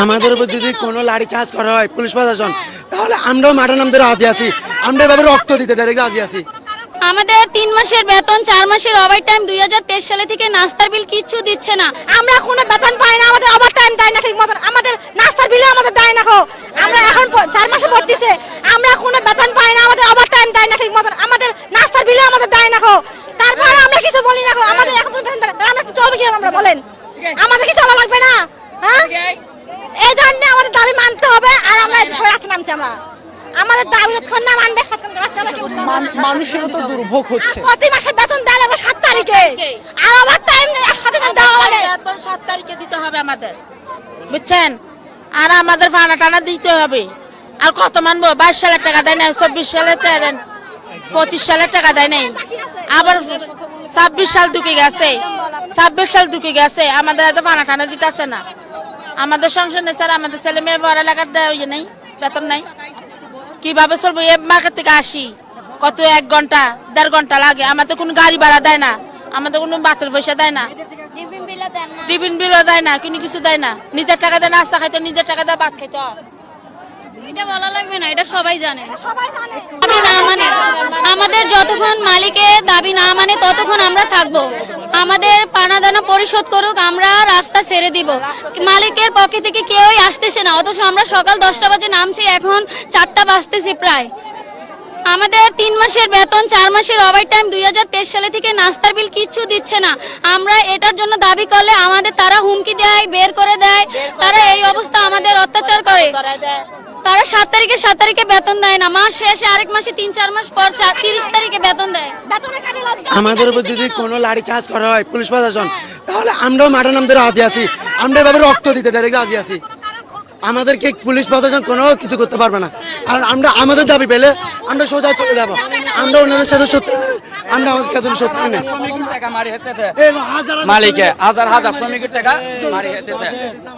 আমাদের উপর যদি কোনো লাঠি চার্জ করা হয় পুলিশ প্রশাসন, তাহলে আমরাও মাঠে নামতে রাজি আছি, আমরা এভাবে রক্ত দিতে ডাইরেক্ট রাজি আছি। আমাদের 3 মাসের বেতন, 4 মাসের ওভার টাইম, 2023 সালে থেকে নাস্তার বিল কিচ্ছু দিচ্ছে না। আমরা কোনো বেতন পাই না, আমাদের ওভার টাইম দেয় না ঠিক মতন, আমাদের নাস্তার বিলে আমাদের দেয় না। আমরা এখন 4 মাসে ভর্তিছে, আমরা কোনো বেতন পাই না, আমাদের ওভার টাইম দেয় না ঠিক মতন, আমাদের নাস্তার বিলে আমাদের দেয় না। তারপর আমরা কিছু বলি না, আমাদের এখন আমরা চলবে কি আমরা বলেন, আমাদের কি চলা লাগবে না? হ্যাঁ, এই জন্য আমাদের দাবি মানতে হবে। আর আমরা সবাই রাস্তা নামছি, আমরা আমাদের দাবি যতক্ষণ না মানবে মানুষেরও তো দুর্ভোগ হচ্ছে। প্রতি মাসে বেতন দেয় লাগবে 7 তারিখে, আর ওভার টাইম সাথে দেওয়া লাগে। বেতন 7 তারিখে দিতে হবে আমাদের, বুঝছেন? আর আমাদের ভাড়া টানা দিতে হবে। আর কত মানবো? 22 সালের টাকা দেয় না, 24 সালের টাকা দেন, 25 সালের টাকা দেয় নাই, আবার 26 সাল ঢুকে গেছে, 26 সাল ঢুকে গেছে, আমাদের এত ভাড়া টানা দিতে আছে না। আমাদের সংসার নেই স্যার, আমাদের ছেলে মেয়ে পড়ালেখার ইয়ে নেই, বেতন নাই, কিভাবে চলবো? এ মার্কেট থেকে আসি, কত 1 ঘন্টা 1.5 ঘন্টা লাগে, আমাদের কোনো গাড়ি ভাড়া দেয় না, আমাদের কোনো বাতের পয়সা দেয় না, টিফিন বিলও দেয় না, কোনো কিছু দেয় না। নিজের টাকা দেয় নাস্তা খাইতে, নিজের টাকা দেয় ভাত খাইতে হয়। এটা বলা লাগবে না, এটা সবাই জানে। দাবি না মানে, আমাদের যতক্ষণ মালিকের দাবি না মানে ততক্ষণ আমরা থাকবো। আমাদের পানা দানা পরিশোধ করুক, আমরা রাস্তা ছেড়ে দিব। মালিকের পক্ষে থেকে কেউই আসতেছে না, অথচ আমরা সকাল 10টা বাজে নামছি, এখন 4টা বাজতেছে প্রায়। আমাদের 3 মাসের বেতন, 4 মাসের ওভার টাইম, 2023 সালে থেকে নাস্তার বিল কিচ্ছু দিচ্ছে না। আমরা এটার জন্য দাবি করলে আমাদের তারা হুমকি দেয়, বের করে দেয়, তারা এই অবস্থা আমাদের অত্যাচার করে। তারা 7 তারিখে বেতন দেয় না, মাস শেষে আরেক মাসে 3-4 মাস পর 30 তারিখে বেতন দেয়। আমাদের উপর যদি কোনো লাঠি চার্জ করা হয় পুলিশ প্রশাসন, তাহলে আমরাও মাঠে নামতে রাজি আছি, আমরা এভাবে রক্ত দিতে ডাইরেক্ট রাজি আছি। আমাদেরকে পুলিশ প্রশাসন কোনো কিছু করতে পারবে না। আর আমরা আমাদের দাবি পেলে আমরা সোজা চলে যাবো, আমরা ওনাদের সাথে শত্রু, আমরা আমাদের সাথে শত্রু নেই। মালিকে হাজার হাজার শ্রমিকের টাকা মারি হেতেছে।